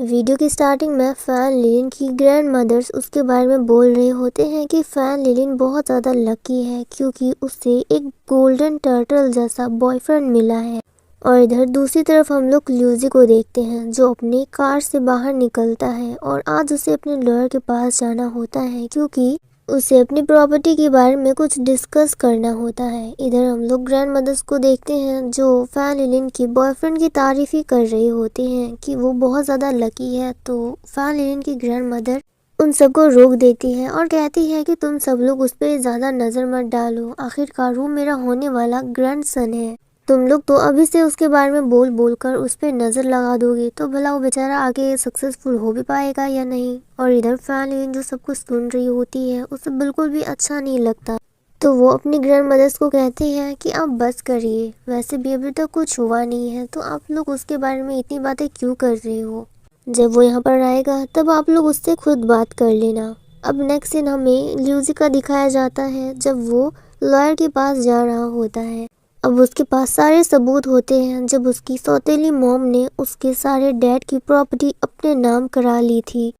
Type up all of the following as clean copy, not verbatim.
Video की starting में fan linen की ग्रैंड मदर्स उसके बारे में बोल रहे होते हैं कि फैन लिलिन बहुत ज़्यादा लकी है क्योंकि उसे एक गोल्डन टर्टल जैसा बॉयफ्रेंड मिला है। और इधर दूसरी तरफ हम लोग ल्यूजी को देखते हैं जो अपनी कार से बाहर निकलता है और आज उसे अपने लॉयर के पास जाना होता है क्योंकि उसे अपनी प्रॉपर्टी के बारे में कुछ डिस्कस करना होता है। इधर हम लोग ग्रैंड मदर्स को देखते हैं जो फैन लिलिन की बॉयफ्रेंड की तारीफ ही कर रही होती हैं कि वो बहुत ज़्यादा लकी है। तो फैन लिलिन की ग्रैंड मदर उन सबको रोक देती है और कहती है कि तुम सब लोग उस पर ज़्यादा नज़र मत डालो, आखिरकार वो मेरा होने वाला ग्रैंड सन है। तुम लोग तो अभी से उसके बारे में बोल बोल कर उस पर नज़र लगा दोगे तो भला वो बेचारा आगे सक्सेसफुल हो भी पाएगा या नहीं। और इधर फैन लिलिन जो सब कुछ सुन रही होती है उसे बिल्कुल भी अच्छा नहीं लगता, तो वो अपनी ग्रैंड मदर्स को कहती है कि आप बस करिए, वैसे भी अभी तक कुछ हुआ नहीं है तो आप लोग उसके बारे में इतनी बातें क्यों कर रहे हो। जब वो यहाँ पर आएगा तब आप लोग उससे खुद बात कर लेना। अब नेक्स्ट सीन हमें ल्यूजी का दिखाया जाता है जब वो लॉयर के पास जा रहा होता है। अब उसके पास सारे सबूत होते हैं जब उसकी सौतेली मॉम ने उसके सारे डैड की प्रॉपर्टी अपने नाम करा ली थी।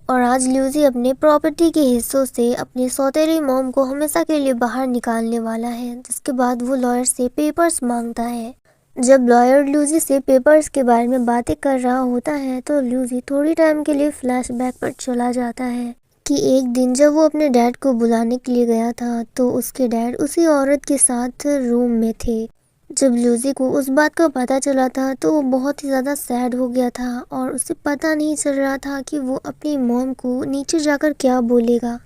और आज ल्यूजी अपने प्रॉपर्टी के हिस्सों से अपनी सौतेली मॉम को हमेशा के लिए बाहर निकालने वाला है, जिसके बाद वो लॉयर से पेपर्स मांगता है। जब लॉयर ल्यूजी से पेपर्स के बारे में बातें कर रहा होता है तो ल्यूजी थोड़ी टाइम के लिए फ्लैशबैक पर चला जाता है कि एक दिन जब वो अपने डैड को बुलाने के लिए गया था तो उसके डैड उसी औरत के साथ रूम में थे। जब ल्यूजी को उस बात का पता चला था तो वो बहुत ही ज़्यादा सैड हो गया था और उसे पता नहीं चल रहा था कि वो अपनी मॉम को नीचे जाकर क्या बोलेगा,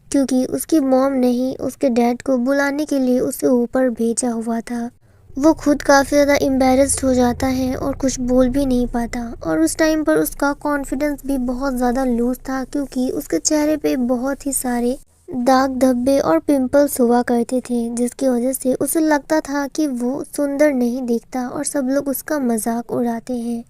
क्योंकि उसकी मॉम ने ही उसके डैड को बुलाने के लिए उसे ऊपर भेजा हुआ था। वो खुद काफ़ी ज़्यादा एम्बैरेस्ड हो जाता है और कुछ बोल भी नहीं पाता। और उस टाइम पर उसका कॉन्फिडेंस भी बहुत ज़्यादा लूज था क्योंकि उसके चेहरे पे बहुत ही सारे दाग धब्बे और पिंपल्स हुआ करते थे, जिसकी वजह से उसे लगता था कि वो सुंदर नहीं दिखता और सब लोग उसका मजाक उड़ाते हैं।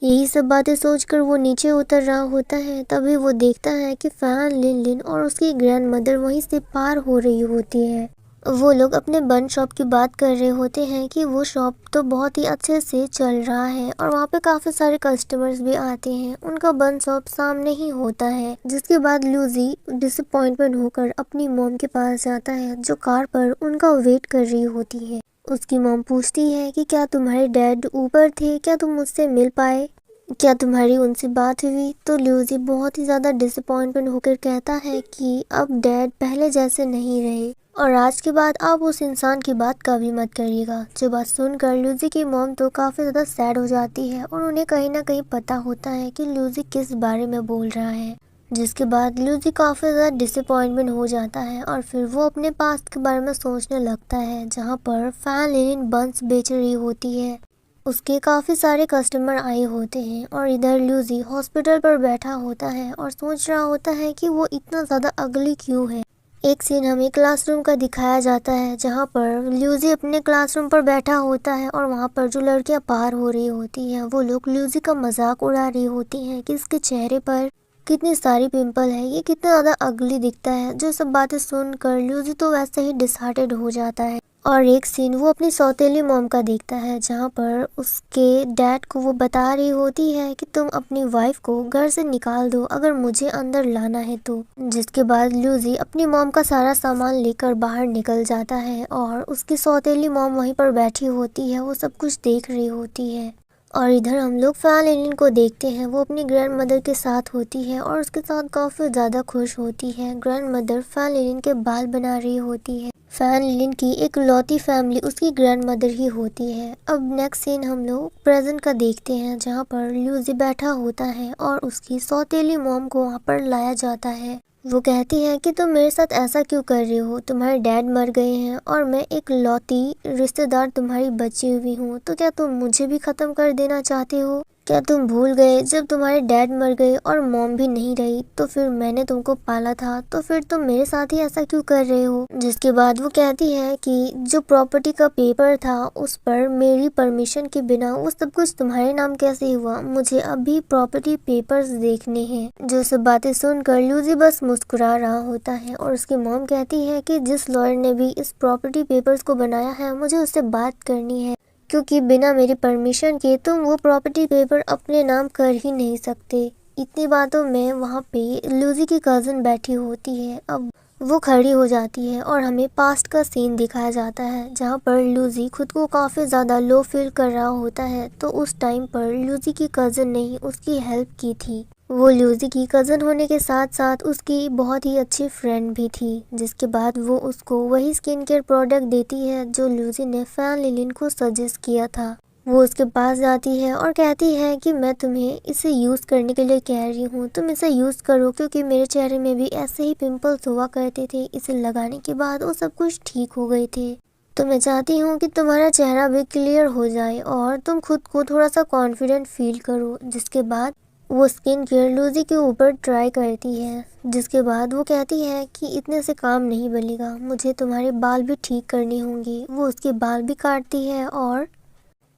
यही सब बातें सोचकर वो नीचे उतर रहा होता है, तभी वो देखता है कि फैन लिनलिन और उसकी ग्रैंड मदर वहीं से पार हो रही होती है। वो लोग अपने बन शॉप की बात कर रहे होते हैं कि वो शॉप तो बहुत ही अच्छे से चल रहा है और वहाँ पे काफ़ी सारे कस्टमर्स भी आते हैं। उनका बन शॉप सामने ही होता है, जिसके बाद ल्यूजी डिसअपॉइंटमेंट होकर अपनी मॉम के पास जाता है जो कार पर उनका वेट कर रही होती है। उसकी मॉम पूछती है कि क्या तुम्हारे डैड ऊपर थे, क्या तुम मुझसे मिल पाए, क्या तुम्हारी उनसे बात हुई। तो ल्यूजी बहुत ही ज़्यादा डिसअपॉइंटमेंट होकर कहता है कि अब डैड पहले जैसे नहीं रहे और आज के बाद आप उस इंसान की बात कभी मत करिएगा। जो बात सुनकर ल्यूजी की मॉम तो काफ़ी ज़्यादा सैड हो जाती है और उन्हें कहीं ना कहीं पता होता है कि ल्यूजी किस बारे में बोल रहा है, जिसके बाद ल्यूजी काफ़ी ज़्यादा डिसअपॉइंटमेंट हो जाता है और फिर वो अपने पास्ट के बारे में सोचने लगता है जहाँ पर फैन लिलिन बंस बेच रही होती है। उसके काफ़ी सारे कस्टमर आए होते हैं और इधर ल्यूजी हॉस्पिटल पर बैठा होता है और सोच रहा होता है कि वो इतना ज़्यादा अगली क्यों है। एक सीन हमें क्लासरूम का दिखाया जाता है जहाँ पर ल्यूजी अपने क्लासरूम पर बैठा होता है और वहाँ पर जो लड़कियाँ पार हो रही होती हैं वो लोग ल्यूजी का मजाक उड़ा रही होती हैं कि इसके चेहरे पर कितनी सारी पिंपल है, ये कितना ज़्यादा अगली दिखता है। जो सब बातें सुनकर ल्यूजी तो वैसे ही डिसहार्टेड हो जाता है। और एक सीन वो अपनी सौतेली मॉम का देखता है जहाँ पर उसके डैड को वो बता रही होती है कि तुम अपनी वाइफ को घर से निकाल दो अगर मुझे अंदर लाना है तो। जिसके बाद ल्यूजी अपनी मॉम का सारा सामान लेकर बाहर निकल जाता है और उसकी सौतेली मॉम वहीं पर बैठी होती है, वो सब कुछ देख रही होती है। और इधर हम लोग फैन लिलिन को देखते हैं, वो अपनी ग्रैंड मदर के साथ होती है और उसके साथ काफ़ी ज़्यादा खुश होती है। ग्रैंड मदर फैन लिलिन के बाल बना रही होती है। फैन लिलिन की एक लौती फैमिली उसकी ग्रैंड मदर ही होती है। अब नेक्स्ट सीन हम लोग प्रेजेंट का देखते हैं जहाँ पर ल्यूजी बैठा होता है और उसकी सौतेली मॉम को वहाँ पर लाया जाता है। वो कहती है कि तुम मेरे साथ ऐसा क्यों कर रही हो, तुम्हारे डैड मर गए हैं और मैं एक लौती रिश्तेदार तुम्हारी बची हुई हूँ, तो क्या तुम मुझे भी ख़त्म कर देना चाहते हो। क्या तुम भूल गए जब तुम्हारे डैड मर गए और मॉम भी नहीं रही तो फिर मैंने तुमको पाला था, तो फिर तुम मेरे साथ ही ऐसा क्यों कर रहे हो। जिसके बाद वो कहती है कि जो प्रॉपर्टी का पेपर था उस पर मेरी परमिशन के बिना वो सब कुछ तुम्हारे नाम कैसे हुआ, मुझे अभी प्रॉपर्टी पेपर्स देखने हैं। जो सब बातें सुनकर ल्यूजी बस मुस्कुरा रहा होता है और उसकी मॉम कहती है कि जिस लॉयर ने भी इस प्रॉपर्टी पेपर्स को बनाया है मुझे उससे बात करनी है, क्योंकि बिना मेरी परमिशन के तुम वो प्रॉपर्टी पेपर अपने नाम कर ही नहीं सकते। इतनी बातों में वहाँ पे लूजी की कज़न बैठी होती है। अब वो खड़ी हो जाती है और हमें पास्ट का सीन दिखाया जाता है जहाँ पर लूजी खुद को काफ़ी ज़्यादा लो फील कर रहा होता है। तो उस टाइम पर लूजी की कज़न ने ही उसकी हेल्प की थी। वो लूजी की कज़न होने के साथ साथ उसकी बहुत ही अच्छी फ्रेंड भी थी, जिसके बाद वो उसको वही स्किन केयर प्रोडक्ट देती है जो लूजी ने फैन लिलिन को सजेस्ट किया था। वो उसके पास जाती है और कहती है कि मैं तुम्हें इसे यूज़ करने के लिए कह रही हूँ, तुम इसे यूज़ करो क्योंकि मेरे चेहरे में भी ऐसे ही पिंपल्स हुआ करते थे। इसे लगाने के बाद वो सब कुछ ठीक हो गए थे। तो मैं चाहती हूँ कि तुम्हारा चेहरा भी क्लियर हो जाए और तुम खुद को थोड़ा सा कॉन्फिडेंट फील करो। जिसके बाद वो स्किन केयर लूजी के ऊपर ट्राई करती है, जिसके बाद वो कहती है कि इतने से काम नहीं बनेगा, मुझे तुम्हारे बाल भी ठीक करने होंगे। वो उसके बाल भी काटती है और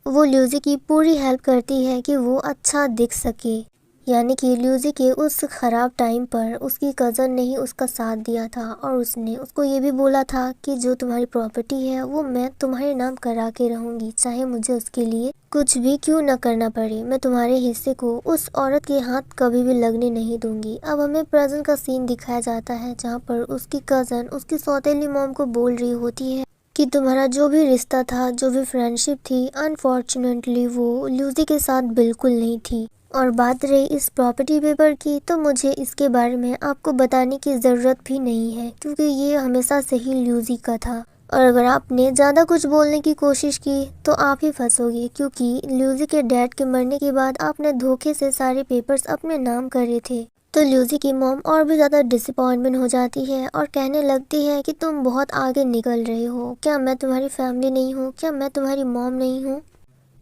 वो लूजी की पूरी हेल्प करती है कि वो अच्छा दिख सके। यानी कि लूजी के उस ख़राब टाइम पर उसकी कज़न ने ही उसका साथ दिया था और उसने उसको ये भी बोला था कि जो तुम्हारी प्रॉपर्टी है वो मैं तुम्हारे नाम करा के रहूँगी, चाहे मुझे उसके लिए कुछ भी क्यों न करना पड़े। मैं तुम्हारे हिस्से को उस औरत के हाथ कभी भी लगने नहीं दूंगी। अब हमें प्रेजेंट का सीन दिखाया जाता है जहाँ पर उसकी कज़न उसकी सौतेली मॉम को बोल रही होती है कि तुम्हारा जो भी रिश्ता था, जो भी फ्रेंडशिप थी, अनफॉर्चुनेटली वो लूजी के साथ बिल्कुल नहीं थी। और बात रही इस प्रॉपर्टी पेपर की, तो मुझे इसके बारे में आपको बताने की ज़रूरत भी नहीं है क्योंकि ये हमेशा से ही लूजी का था। और अगर आपने ज़्यादा कुछ बोलने की कोशिश की तो आप ही फंसोगे क्योंकि लूजी के डैड के मरने के बाद आपने धोखे से सारे पेपर्स अपने नाम करे थे। तो लूजी की मॉम और भी ज़्यादा डिसअपॉइंटमेंट हो जाती है और कहने लगती है कि तुम बहुत आगे निकल रहे हो, क्या मैं तुम्हारी फैमिली नहीं हूँ, क्या मैं तुम्हारी मॉम नहीं हूँ।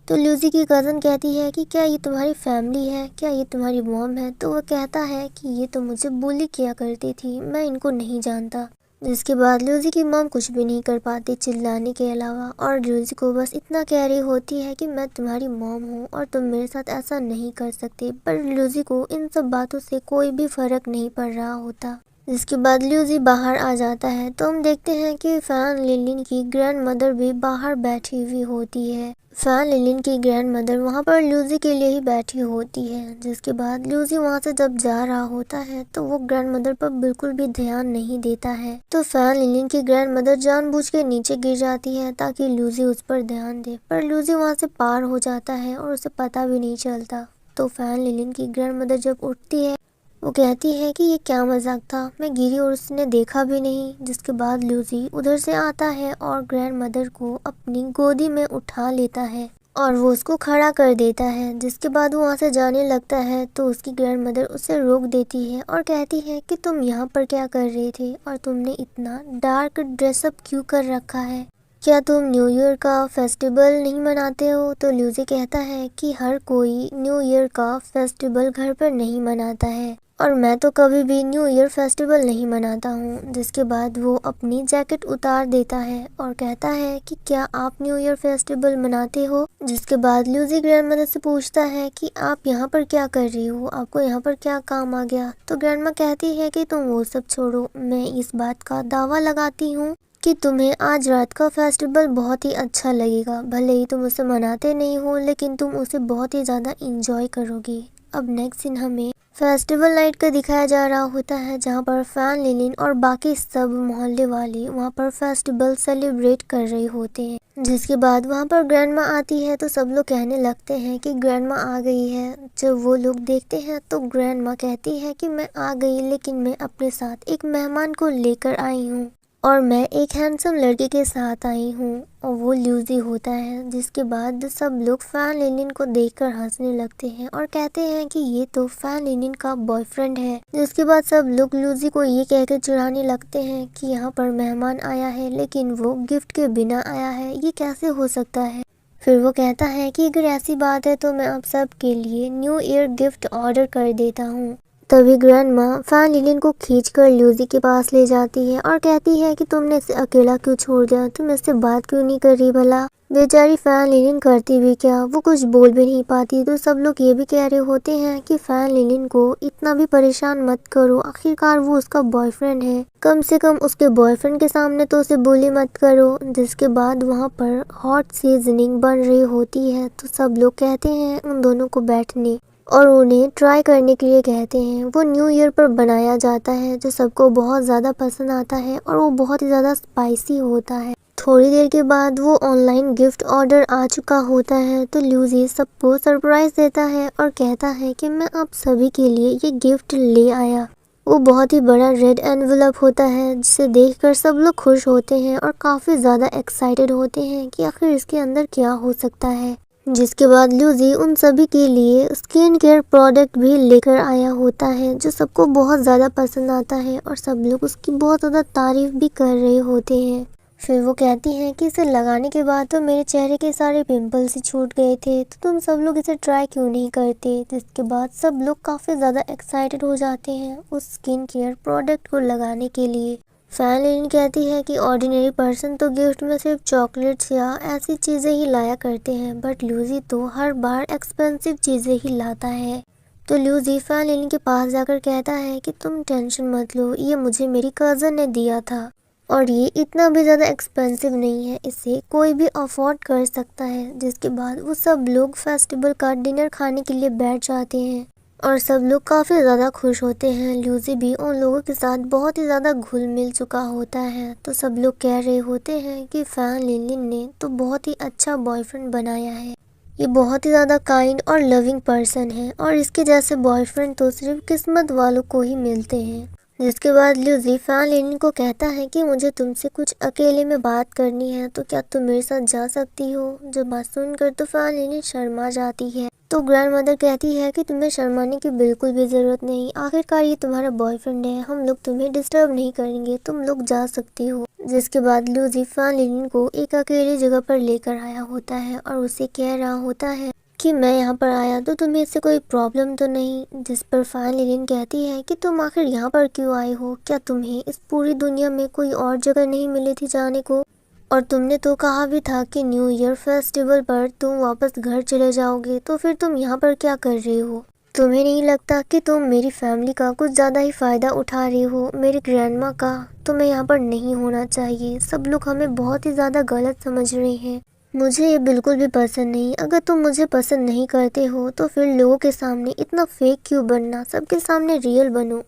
तो लूजी की कज़न कहती है कि क्या ये तुम्हारी फैमिली है, क्या ये तुम्हारी मॉम है। तो वह कहता है कि ये तो मुझे बुली किया करती थी, मैं इनको नहीं जानता। जिसके बाद लूजी की मॉम कुछ भी नहीं कर पाती चिल्लाने के अलावा, और लूजी को बस इतना कह रही होती है कि मैं तुम्हारी मॉम हूँ और तुम मेरे साथ ऐसा नहीं कर सकते। पर लूजी को इन सब बातों से कोई भी फर्क नहीं पड़ रहा होता। जिसके बाद लूजी बाहर आ जाता है तो हम देखते हैं कि फैन लिलिन की ग्रैंड मदर भी बाहर बैठी हुई होती है। फैन लिलिन की ग्रैंड मदर वहाँ पर लूजी के लिए ही बैठी होती है। जिसके बाद लूजी वहाँ से जब जा रहा होता है तो वो ग्रैंड मदर पर बिल्कुल भी ध्यान नहीं देता है। तो फैन लिलिन की ग्रैंड मदर जानबूझ के नीचे गिर जाती है ताकि लूजी उस पर ध्यान दे, पर लूजी वहाँ से पार हो जाता है और उसे पता भी नहीं चलता। तो फैन लिलिन की ग्रैंड मदर जब उठती है वो कहती है कि ये क्या मजाक था, मैं गिरी और उसने देखा भी नहीं। जिसके बाद लूजी उधर से आता है और ग्रैंड मदर को अपनी गोदी में उठा लेता है और वो उसको खड़ा कर देता है। जिसके बाद वो वहाँ से जाने लगता है तो उसकी ग्रैंड मदर उसे रोक देती है और कहती है कि तुम यहाँ पर क्या कर रहे थे और तुमने इतना डार्क ड्रेसअप क्यों कर रखा है, क्या तुम न्यू ईयर का फेस्टिवल नहीं मनाते हो। तो लूजी कहता है कि हर कोई न्यू ईयर का फेस्टिवल घर पर नहीं मनाता है और मैं तो कभी भी न्यू ईयर फेस्टिवल नहीं मनाता हूँ। जिसके बाद वो अपनी जैकेट उतार देता है और कहता है कि क्या आप न्यू ईयर फेस्टिवल मनाते हो। जिसके बाद लूजी ग्रैंड मदर से पूछता है कि आप यहाँ पर क्या कर रही हो, आपको यहाँ पर क्या काम आ गया। तो ग्रैंड माँ कहती है कि तुम वो सब छोड़ो, मैं इस बात का दावा लगाती हूँ कि तुम्हें आज रात का फेस्टिवल बहुत ही अच्छा लगेगा। भले ही तुम उसे मनाते नहीं हो लेकिन तुम उसे बहुत ही ज़्यादा इंजॉय करोगे। अब नेक्स्ट सीन हमें फेस्टिवल नाइट का दिखाया जा रहा होता है जहाँ पर फैन लिलिन और बाकी सब मोहल्ले वाले वहाँ पर फेस्टिवल सेलिब्रेट कर रहे होते हैं। जिसके बाद वहाँ पर ग्रैंड माँ आती है तो सब लोग कहने लगते हैं कि ग्रैंड माँ आ गई है। जब वो लोग देखते हैं तो ग्रैंड माँ कहती है कि मैं आ गई लेकिन मैं अपने साथ एक मेहमान को लेकर आई हूँ और मैं एक हैंडसम लड़के के साथ आई हूँ और वो लूजी होता है। जिसके बाद सब लोग फैन लिलिन को देखकर हंसने लगते हैं और कहते हैं कि ये तो फैन लिलिन का बॉयफ्रेंड है। जिसके बाद सब लोग लूजी को ये कहकर चिढ़ाने लगते हैं कि यहाँ पर मेहमान आया है लेकिन वो गिफ्ट के बिना आया है, ये कैसे हो सकता है। फिर वो कहता है कि अगर ऐसी बात है तो मैं आप सब के लिए न्यू ईयर गिफ्ट ऑर्डर कर देता हूँ। तभी ग्रैंड माँ फैन लिलिन को खींचकर लूजी के पास ले जाती है और कहती है कि तुमने इसे अकेला क्यों छोड़ दिया, तुम इससे बात क्यों नहीं कर रही भला। बेचारी फैन लिलिन करती भी क्या, वो कुछ बोल भी नहीं पाती। तो सब लोग ये भी कह रहे होते हैं कि फैन लिलिन को इतना भी परेशान मत करो, आखिरकार वो उसका बॉयफ्रेंड है, कम से कम उसके बॉयफ्रेंड के सामने तो उसे बुली मत करो। जिसके बाद वहाँ पर हॉट सीजनिंग बन रही होती है तो सब लोग कहते हैं उन दोनों को बैठने और उन्हें ट्राई करने के लिए कहते हैं। वो न्यू ईयर पर बनाया जाता है जो सबको बहुत ज़्यादा पसंद आता है और वो बहुत ही ज़्यादा स्पाइसी होता है। थोड़ी देर के बाद वो ऑनलाइन गिफ्ट ऑर्डर आ चुका होता है तो ल्यूजी सबको सरप्राइज देता है और कहता है कि मैं आप सभी के लिए ये गिफ्ट ले आया। वो बहुत ही बड़ा रेड एनवेलप होता है जिसे देखकर सब लोग खुश होते हैं और काफ़ी ज़्यादा एक्साइटेड होते हैं कि आखिर इसके अंदर क्या हो सकता है। जिसके बाद ल्यूजी उन सभी के लिए स्किन केयर प्रोडक्ट भी लेकर आया होता है जो सबको बहुत ज़्यादा पसंद आता है और सब लोग उसकी बहुत ज़्यादा तारीफ भी कर रहे होते हैं। फिर वो कहती हैं कि इसे लगाने के बाद तो मेरे चेहरे के सारे पिंपल्स ही छूट गए थे, तो तुम सब लोग इसे ट्राई क्यों नहीं करते। जिसके बाद सब लोग काफ़ी ज़्यादा एक्साइटेड हो जाते हैं उस स्किन केयर प्रोडक्ट को लगाने के लिए। फैन लिन कहती है कि ऑर्डिनरी पर्सन तो गिफ्ट में सिर्फ चॉकलेट्स या ऐसी चीज़ें ही लाया करते हैं, बट ल्यूजी तो हर बार एक्सपेंसिव चीज़ें ही लाता है। तो ल्यूजी फैन लिन के पास जाकर कहता है कि तुम टेंशन मत लो, ये मुझे मेरी कज़न ने दिया था और ये इतना भी ज़्यादा एक्सपेंसिव नहीं है, इसे कोई भी अफोर्ड कर सकता है। जिसके बाद वो सब लोग फेस्टिवल का डिनर खाने के लिए बैठ जाते हैं और सब लोग काफ़ी ज़्यादा खुश होते हैं। ल्यूजी भी उन लोगों के साथ बहुत ही ज़्यादा घुल मिल चुका होता है। तो सब लोग कह रहे होते हैं कि फैन लिन ने तो बहुत ही अच्छा बॉयफ्रेंड बनाया है, ये बहुत ही ज़्यादा काइंड और लविंग पर्सन है और इसके जैसे बॉयफ्रेंड तो सिर्फ किस्मत वालों को ही मिलते हैं। जिसके बाद ल्यूजी फैन लिन को कहता है कि मुझे तुमसे कुछ अकेले में बात करनी है, तो क्या तुम मेरे साथ जा सकती हो। जब बात सुनकर तो फैन लिन शर्मा जाती है। तो ग्रैंड मदर कहती है कि तुम्हें शर्माने की बिल्कुल भी ज़रूरत नहीं, आखिरकार ये तुम्हारा बॉयफ्रेंड है, हम लोग तुम्हें डिस्टर्ब नहीं करेंगे, तुम लोग जा सकती हो। जिसके बाद ल्यूजी फैन लिन को एक अकेली जगह पर लेकर आया होता है और उसे कह रहा होता है कि मैं यहाँ पर आया तो तुम्हें इससे कोई प्रॉब्लम तो नहीं। जिस पर फैन लिन कहती है कि तुम आखिर यहाँ पर क्यों आए हो, क्या तुम्हें इस पूरी दुनिया में कोई और जगह नहीं मिली थी जाने को, और तुमने तो कहा भी था कि न्यू ईयर फेस्टिवल पर तुम वापस घर चले जाओगे, तो फिर तुम यहाँ पर क्या कर रहे हो। तुम्हें नहीं लगता कि तुम मेरी फैमिली का कुछ ज़्यादा ही फ़ायदा उठा रहे हो, मेरी ग्रैंडमा का। तुम्हें यहाँ पर नहीं होना चाहिए, सब लोग हमें बहुत ही ज़्यादा गलत समझ रहे हैं, मुझे ये बिल्कुल भी पसंद नहीं। अगर तुम मुझे पसंद नहीं करते हो तो फिर लोगों के सामने इतना फेक क्यों बनना, सबके सामने रियल बनो।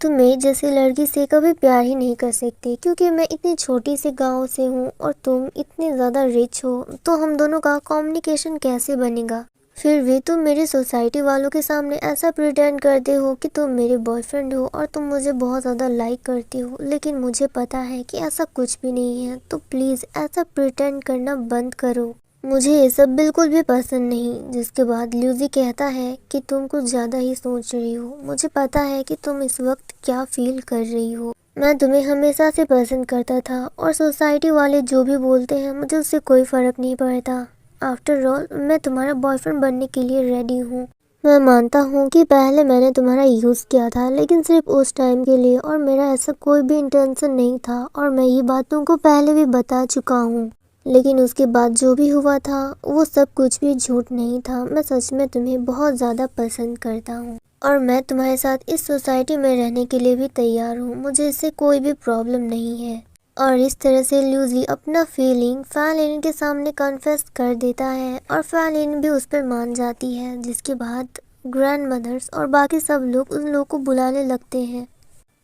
तुम मेरी जैसी लड़की से कभी प्यार ही नहीं कर सकते क्योंकि मैं इतनी छोटी सी गांव से हूँ और तुम इतने ज़्यादा रिच हो, तो हम दोनों का कम्युनिकेशन कैसे बनेगा। फिर भी तुम मेरी सोसाइटी वालों के सामने ऐसा प्रिटेंड करते हो कि तुम मेरे बॉयफ्रेंड हो और तुम मुझे बहुत ज़्यादा लाइक करते हो, लेकिन मुझे पता है कि ऐसा कुछ भी नहीं है। तो प्लीज़ ऐसा प्रिटेंड करना बंद करो, मुझे ये सब बिल्कुल भी पसंद नहीं। जिसके बाद ल्यूजी कहता है कि तुम कुछ ज़्यादा ही सोच रही हो, मुझे पता है कि तुम इस वक्त क्या फील कर रही हो। मैं तुम्हें हमेशा से पसंद करता था और सोसाइटी वाले जो भी बोलते हैं मुझे उससे कोई फ़र्क नहीं पड़ता। आफ्टर ऑल मैं तुम्हारा बॉयफ्रेंड बनने के लिए रेडी हूँ। मैं मानता हूँ कि पहले मैंने तुम्हारा यूज़ किया था, लेकिन सिर्फ उस टाइम के लिए, और मेरा ऐसा कोई भी इंटेंशन नहीं था और मैं ये बात तुमको पहले भी बता चुका हूँ। लेकिन उसके बाद जो भी हुआ था वो सब कुछ भी झूठ नहीं था। मैं सच में तुम्हें बहुत ज़्यादा पसंद करता हूँ और मैं तुम्हारे साथ इस सोसाइटी में रहने के लिए भी तैयार हूँ, मुझे इससे कोई भी प्रॉब्लम नहीं है। और इस तरह से ल्यूजी अपना फीलिंग फैन लिन के सामने कन्फेस कर देता है और फैन लिन भी उस पर मान जाती है। जिसके बाद ग्रैंड मदर्स और बाकी सब लोग उन लोगों को बुलाने लगते हैं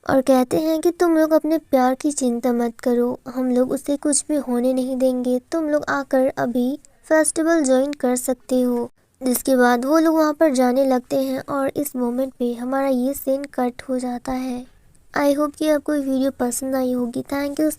और कहते हैं कि तुम लोग अपने प्यार की चिंता मत करो, हम लोग उससे कुछ भी होने नहीं देंगे, तुम लोग आकर अभी फेस्टिवल ज्वाइन कर सकते हो। जिसके बाद वो लोग वहाँ पर जाने लगते हैं और इस मोमेंट पे हमारा ये सीन कट हो जाता है। आई होप कि आपको ये वीडियो पसंद आई होगी। Thank you so